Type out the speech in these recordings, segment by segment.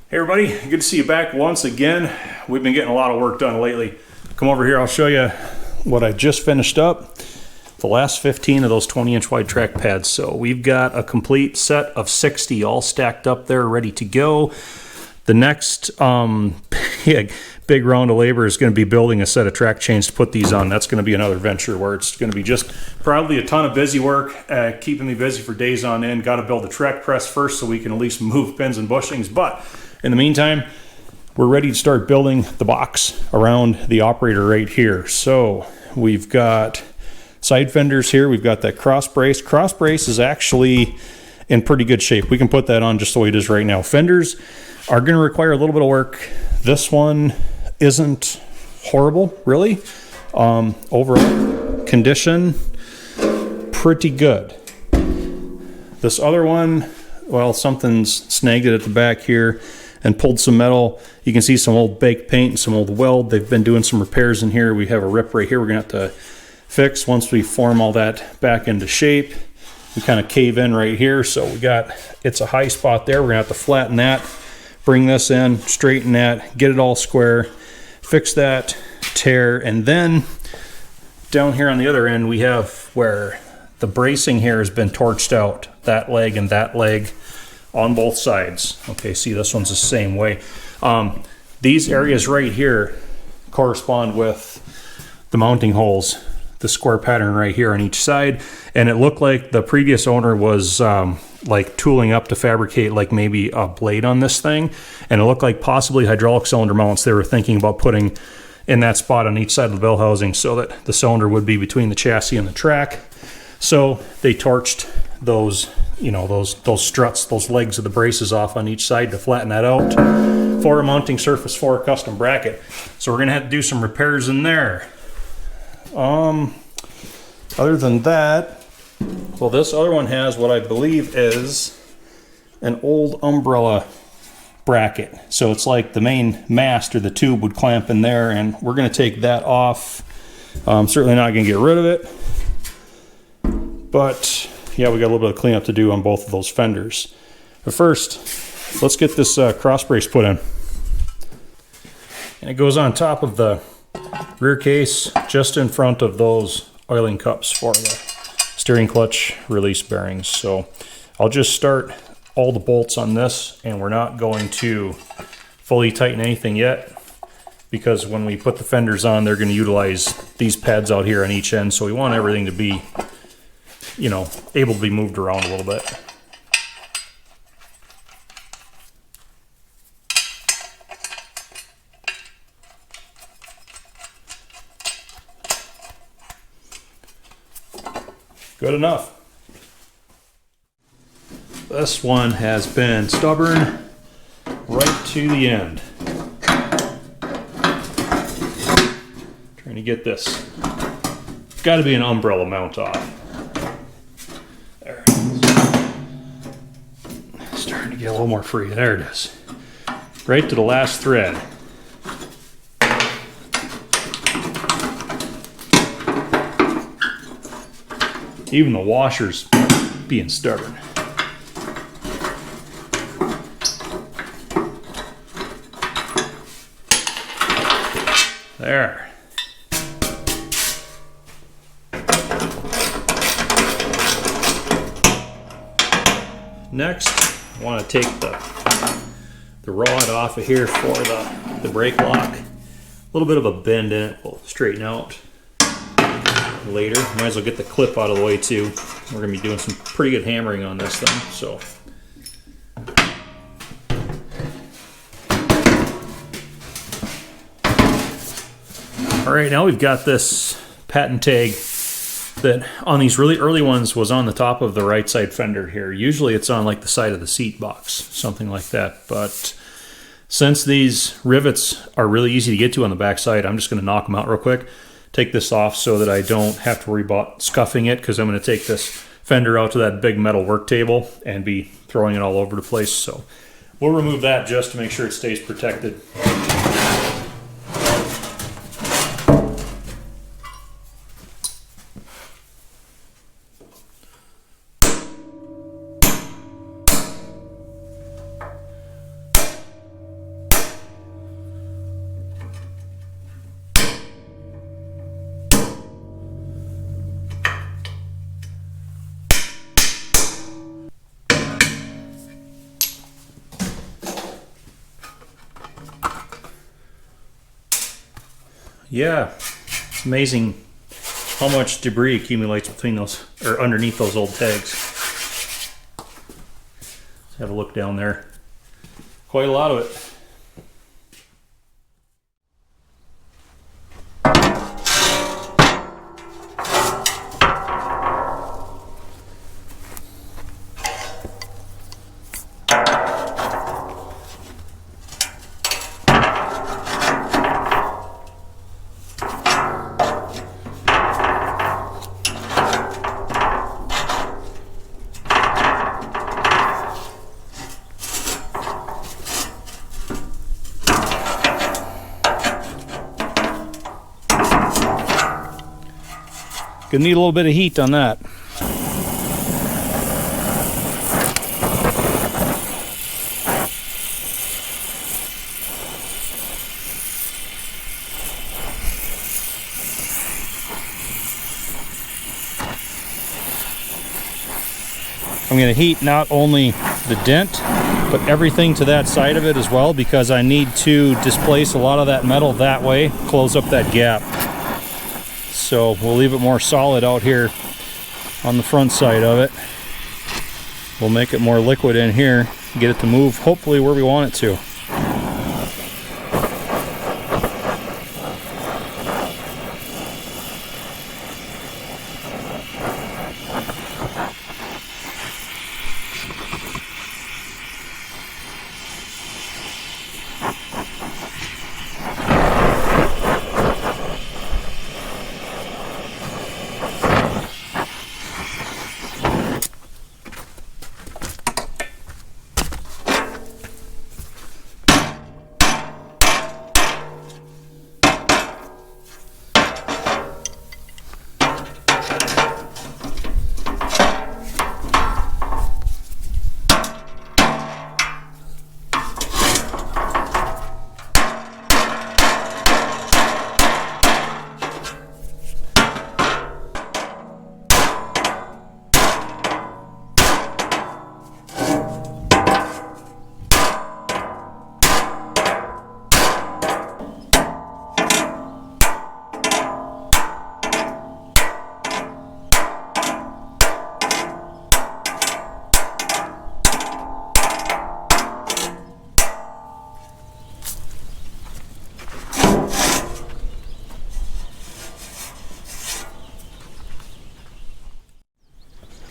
Hey everybody, good to see you back once again. We've been getting a lot of work done lately. Come over here, I'll show you what I just finished up. The last 15 of those 20-inch wide track pads. So we've got a complete set of 60 all stacked up there, ready to go. The next big round of labor is going to be building a set of track chains to put these on. That's going to be another venture where it's going to be just probably a ton of busy work, keeping me busy for days on end. Got to build a track press first so we can at least move pins and bushings. But in the meantime, we're ready to start building the box around the operator right here. So we've got side fenders here. We've got that cross brace. Cross brace is actually in pretty good shape. We can put that on just the way it is right now. Fenders are going to require a little bit of work. This one isn't horrible, really. Overall condition, pretty good. This other one, well, something's snagged it at the back here and pulled some metal. You can see some old baked paint and some old weld. They've been doing some repairs in here. We have a rip right here we're gonna have to fix once we form all that back into shape. We kind of cave in right here, so it's a high spot there. We're gonna have to flatten that, bring this in, straighten that, get it all square, fix that tear, and then down here on the other end we have where the bracing here has been torched out, that leg and that leg on both sides. Okay, see, this one's the same way. These areas right here correspond with the mounting holes, the square pattern right here on each side, and it looked like the previous owner was like tooling up to fabricate like maybe a blade on this thing, and it looked like possibly hydraulic cylinder mounts they were thinking about putting in that spot on each side of the bell housing so that the cylinder would be between the chassis and the track. So they torched those, you know, those struts, those legs of the braces off on each side to flatten that out for a mounting surface for a custom bracket. So we're gonna have to do some repairs in there. Other than that, well, this other one has what I believe is an old umbrella bracket. So it's like the main mast or the tube would clamp in there, and we're gonna take that off. Certainly not gonna get rid of it, but yeah, we got a little bit of cleanup to do on both of those fenders. But first, let's get this cross brace put in. And it goes on top of the rear case, just in front of those oiling cups for the steering clutch release bearings. So I'll just start all the bolts on this, and we're not going to fully tighten anything yet, because when we put the fenders on, they're going to utilize these pads out here on each end. So we want everything to be, you know, able to be moved around a little bit. Good enough. This one has been stubborn right to the end. Trying to get this. Got to be an umbrella mount off. There it is. Starting to get a little more free. There it is. Right to the last thread. Even the washer's being stubborn. There. Next, I want to take the rod off of here for the brake lock. A little bit of a bend in it will straighten out later. Might as well get the clip out of the way too. We're going to be doing some pretty good hammering on this thing. So all right, now we've got this patent tag that on these really early ones was on the top of the right side fender here. Usually it's on like the side of the seat box, something like that. But since these rivets are really easy to get to on the back side, I'm just going to knock them out real quick. Take this off so that I don't have to worry about scuffing it, because I'm going to take this fender out to that big metal work table and be throwing it all over the place. So we'll remove that just to make sure it stays protected. yeah, it's amazing how much debris accumulates between those, or underneath those old tags. Let's have a look down there. Quite a lot of it. Gonna need a little bit of heat on that. I'm gonna heat not only the dent, but everything to that side of it as well, because I need to displace a lot of that metal that way, close up that gap. So we'll leave it more solid out here on the front side of it. We'll make it more liquid in here, get it to move hopefully where we want it to.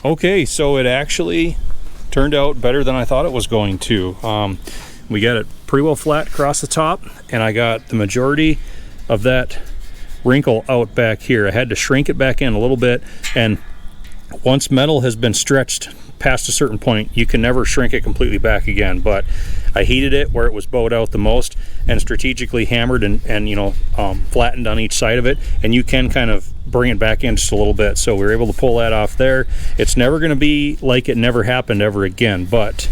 Okay, so it actually turned out better than I thought it was going to. We got it pretty well flat across the top, and I got the majority of that wrinkle out back here. I had to shrink it back in a little bit, and once metal has been stretched past a certain point, you can never shrink it completely back again. But I heated it where it was bowed out the most and strategically hammered and flattened on each side of it, and you can kind of bring it back in just a little bit. So we were able to pull that off there. It's never going to be like it never happened ever again, but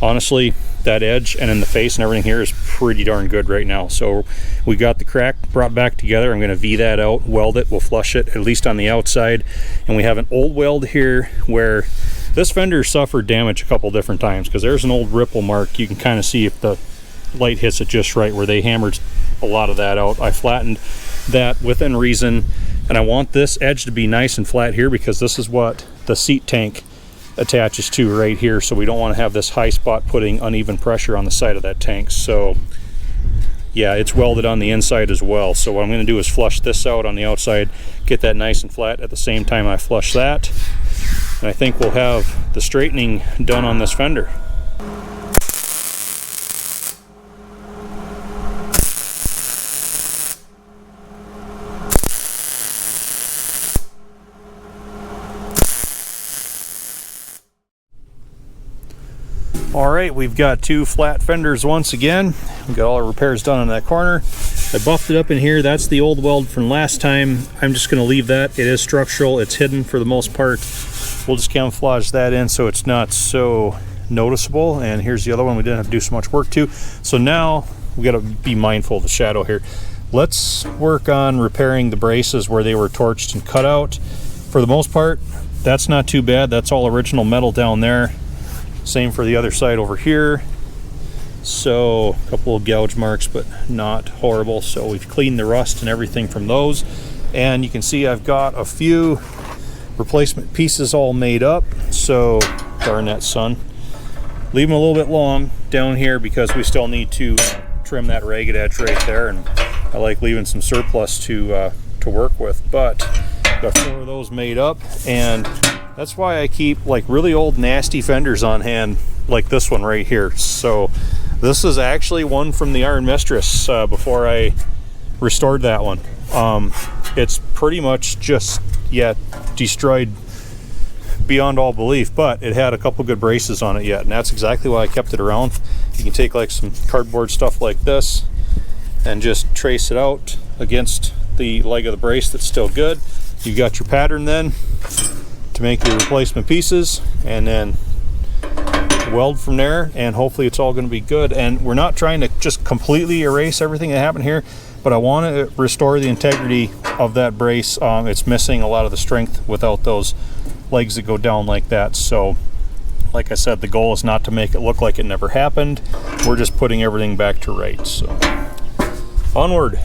honestly, that edge and in the face and everything here is pretty darn good right now. So we got the crack brought back together. I'm going to V that out, weld it, we'll flush it at least on the outside, and we have an old weld here where this fender suffered damage a couple different times, because there's an old ripple mark. You can kind of see if the light hits it just right where they hammered a lot of that out. I flattened that within reason, and I want this edge to be nice and flat here because this is what the seat tank attaches to right here, so we don't want to have this high spot putting uneven pressure on the side of that tank. So yeah, it's welded on the inside as well. So what I'm going to do is flush this out on the outside, get that nice and flat at the same time I flush that, and I think we'll have the straightening done on this fender. All right, we've got two flat fenders once again. We've got all our repairs done on that corner. I buffed it up in here. That's the old weld from last time. I'm just going to leave that. It is structural. It's hidden for the most part. We'll just camouflage that in so it's not so noticeable. And here's the other one we didn't have to do so much work to. So now we got to be mindful of the shadow here. Let's work on repairing the braces where they were torched and cut out. For the most part, that's not too bad. That's all original metal down there. Same for the other side over here. So a couple of gouge marks, but not horrible. So we've cleaned the rust and everything from those. And you can see I've got a few replacement pieces all made up. So darn that sun. Leave them a little bit long down here because we still need to trim that ragged edge right there, and I like leaving some surplus to work with. But got 4 of those made up, and that's why I keep like really old nasty fenders on hand, like this one right here. So this is actually one from the Iron Mistress before I restored that one. It's pretty much just destroyed beyond all belief, but it had a couple good braces on it yet, and that's exactly why I kept it around. You can take like some cardboard stuff like this and just trace it out against the leg of the brace that's still good. You got your pattern then to make your replacement pieces, and then weld from there, and hopefully it's all going to be good. And we're not trying to just completely erase everything that happened here, but I want to restore the integrity of that brace. It's missing a lot of the strength without those legs that go down like that. So like I said, the goal is not to make it look like it never happened. We're just putting everything back to rights. So onward.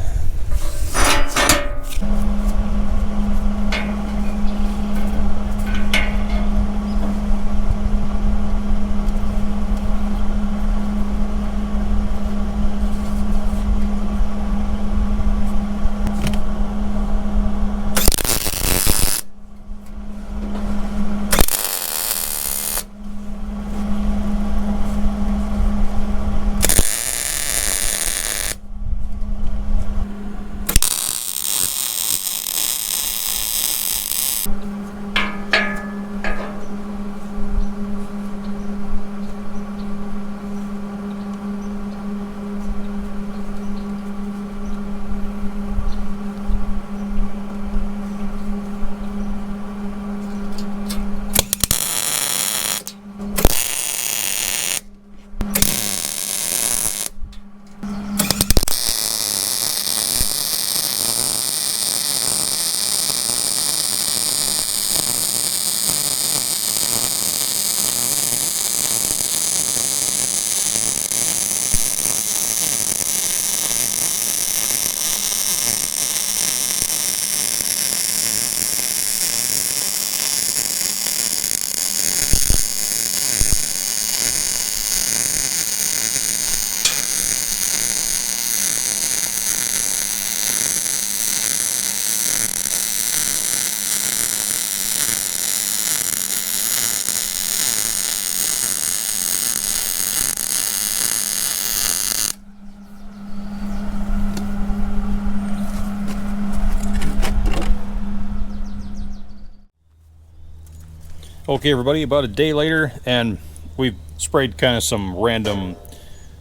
Okay everybody, about a day later, and we've sprayed kind of some random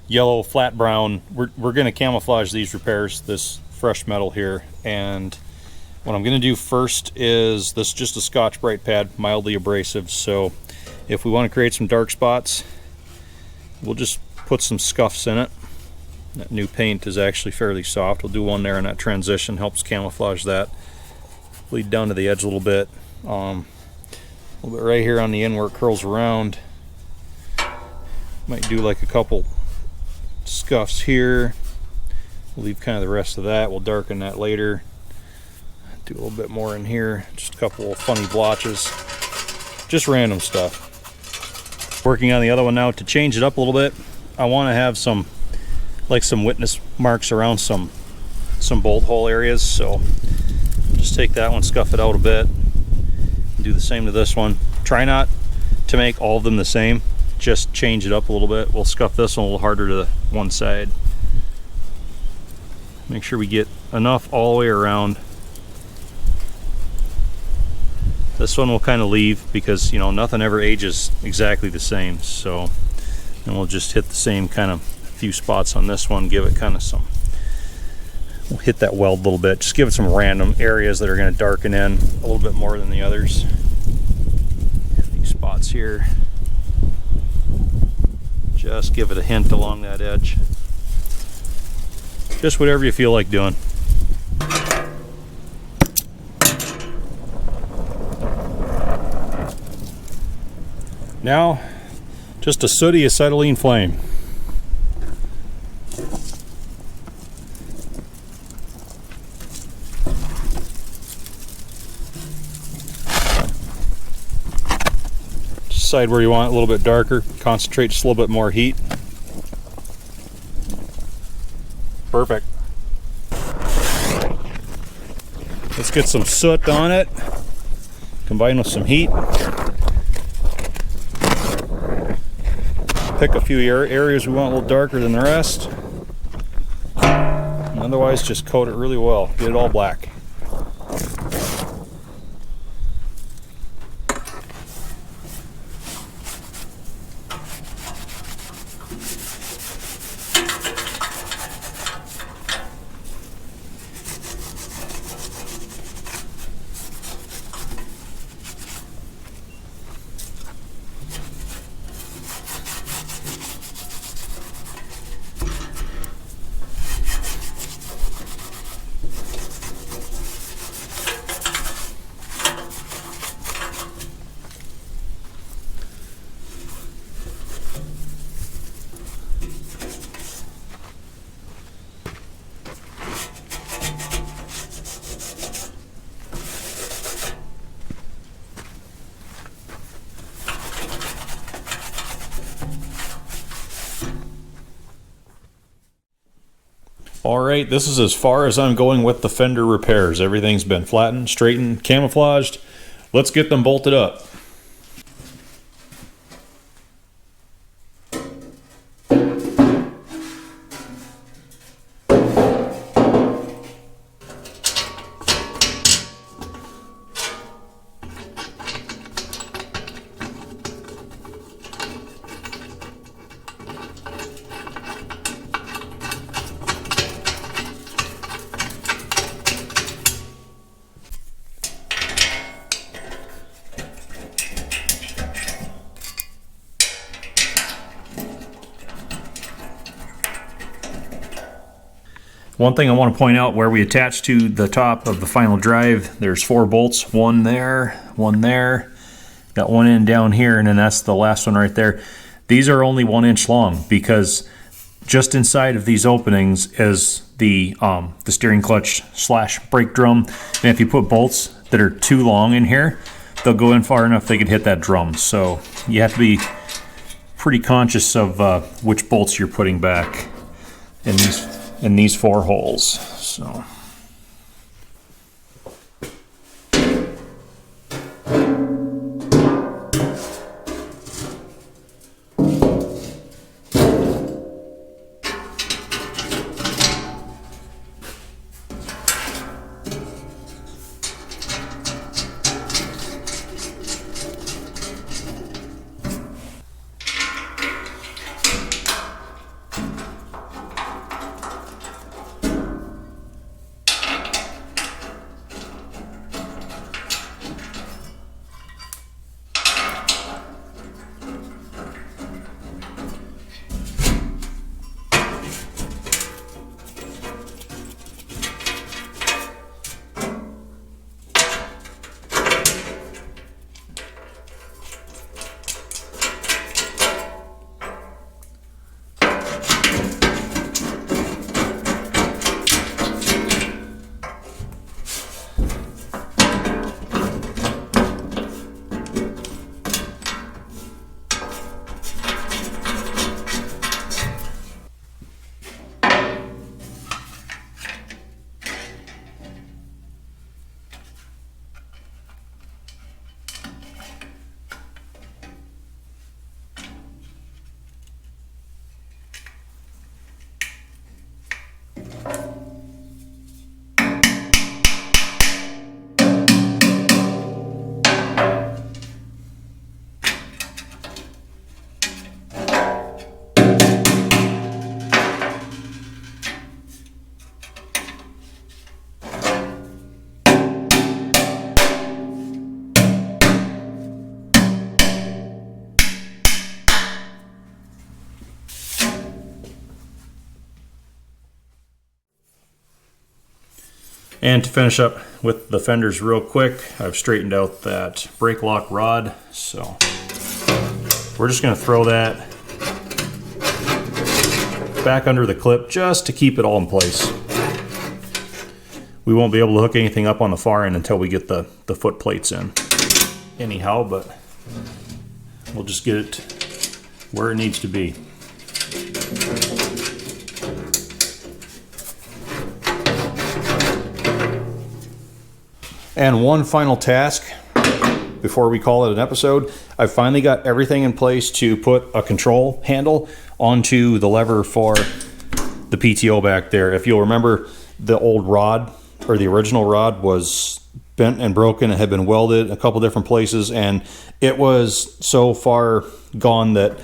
yellow, flat brown. We're going to camouflage these repairs, this fresh metal here. And what I'm going to do first is, this is just a Scotch-Brite pad, mildly abrasive. So if we want to create some dark spots, we'll just put some scuffs in it. That new paint is actually fairly soft. We'll do one there in that transition, helps camouflage that. Bleed down to the edge a little bit. A little bit right here on the end where it curls around. Might do like a couple scuffs here. We'll leave kind of the rest of that. We'll darken that later. Do a little bit more in here. Just a couple of funny blotches. Just random stuff. Working on the other one now to change it up a little bit. I want to have some witness marks around some bolt hole areas. So just take that one, scuff it out a bit. Do the same to this one. Try not to make all of them the same, just change it up a little bit. We'll scuff this one a little harder to the one side. Make sure we get enough all the way around. This one we'll kind of leave because, you know, nothing ever ages exactly the same. So, and we'll just hit the same kind of few spots on this one, give it kind of some, we'll hit that weld a little bit, just give it some random areas that are going to darken in a little bit more than the others. A few spots here. Just give it a hint along that edge. Just whatever you feel like doing. Now, just a sooty acetylene flame. Decide where you want it a little bit darker. Concentrate just a little bit more heat. Perfect. Let's get some soot on it. Combine with some heat. Pick a few areas we want a little darker than the rest. And otherwise, just coat it really well. Get it all black. Alright, this is as far as I'm going with the fender repairs. Everything's been flattened, straightened, camouflaged. Let's get them bolted up. One thing I want to point out, where we attach to the top of the final drive, there's 4 bolts, one there, got one in down here, and then that's the last one right there. These are only 1 inch long because just inside of these openings is the steering clutch / brake drum. And if you put bolts that are too long in here, they'll go in far enough they could hit that drum. So you have to be pretty conscious of which bolts you're putting back in these 4 holes. So and to finish up with the fenders real quick, I've straightened out that brake lock rod, so we're just going to throw that back under the clip just to keep it all in place. We won't be able to hook anything up on the far end until we get the foot plates in anyhow, but We'll just get it where it needs to be. And one final task before we call it an episode. I finally got everything in place to put a control handle onto the lever for the PTO back there. If you'll remember, the old rod, or the original rod, was bent and broken. It had been welded a couple different places, and it was so far gone that,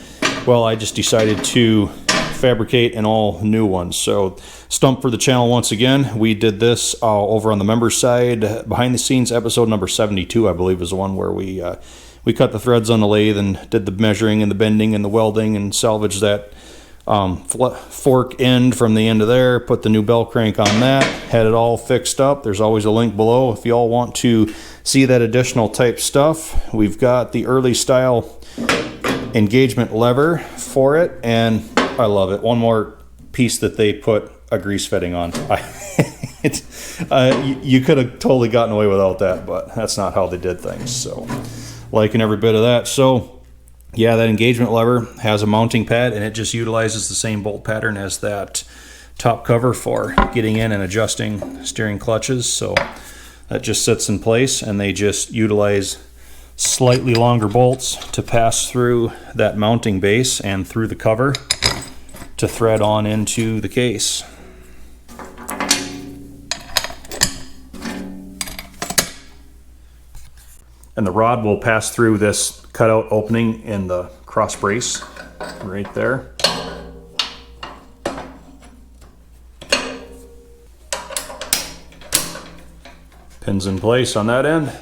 well, I just decided to fabricate an all new one. So stump for the channel once again. We did this over on the members side. Behind the scenes episode number 72, I believe, is the one where we cut the threads on the lathe and did the measuring and the bending and the welding and salvaged that fork end from the end of there, put the new bell crank on that, had it all fixed up. There's always a link below if y'all want to see that additional type stuff. We've got the early style engagement lever for it, and I love it. One more piece that they put a grease fitting on. You could have totally gotten away without that, but that's not how they did things. So liking every bit of that. So yeah, that engagement lever has a mounting pad, and it just utilizes the same bolt pattern as that top cover for getting in and adjusting steering clutches. So that just sits in place, and they just utilize slightly longer bolts to pass through that mounting base and through the cover to thread on into the case. And the rod will pass through this cutout opening in the cross brace right there. Pins in place on that end.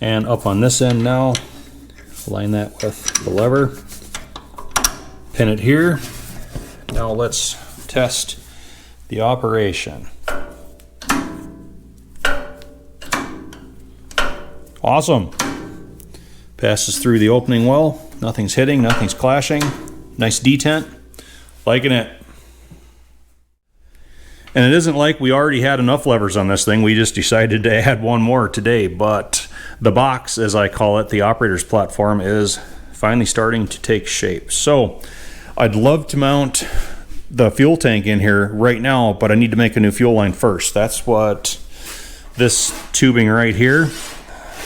And up on this end now, line that with the lever. Pin it here. Now let's test the operation. Awesome. Passes through the opening well. Nothing's hitting, nothing's clashing. Nice detent. Liking it. And it isn't like we already had enough levers on this thing. We just decided to add one more today. But the box, as I call it, the operator's platform, is finally starting to take shape. So I'd love to mount the fuel tank in here right now, but I need to make a new fuel line first. That's what this tubing right here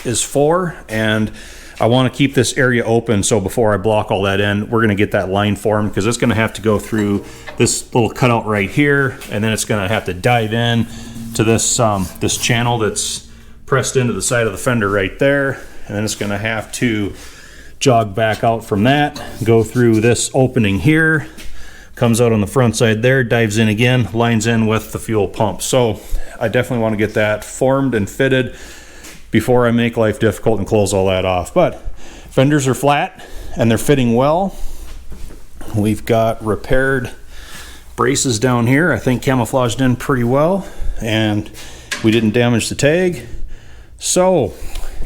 is for, and I want to keep this area open, so before I block all that in, we're going to get that line formed, because it's going to have to go through this little cutout right here, and then it's going to have to dive in to this this channel that's pressed into the side of the fender right there, and then it's going to have to jog back out from that, go through this opening here, comes out on the front side there, dives in again, lines in with the fuel pump. So I definitely want to get that formed and fitted before I make life difficult and close all that off. But fenders are flat and they're fitting well. We've got repaired braces down here, I think camouflaged in pretty well, and we didn't damage the tag. So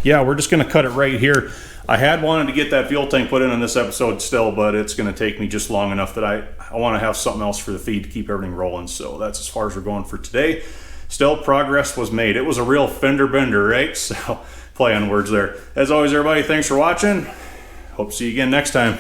yeah, we're just gonna cut it right here. I had wanted to get that fuel tank put in this episode still, but it's gonna take me just long enough that I want to have something else for the feed to keep everything rolling. So that's as far as we're going for today. Still, progress was made. It was a real fender bender, right? So play on words there. As always, everybody, thanks for watching. Hope to see you again next time.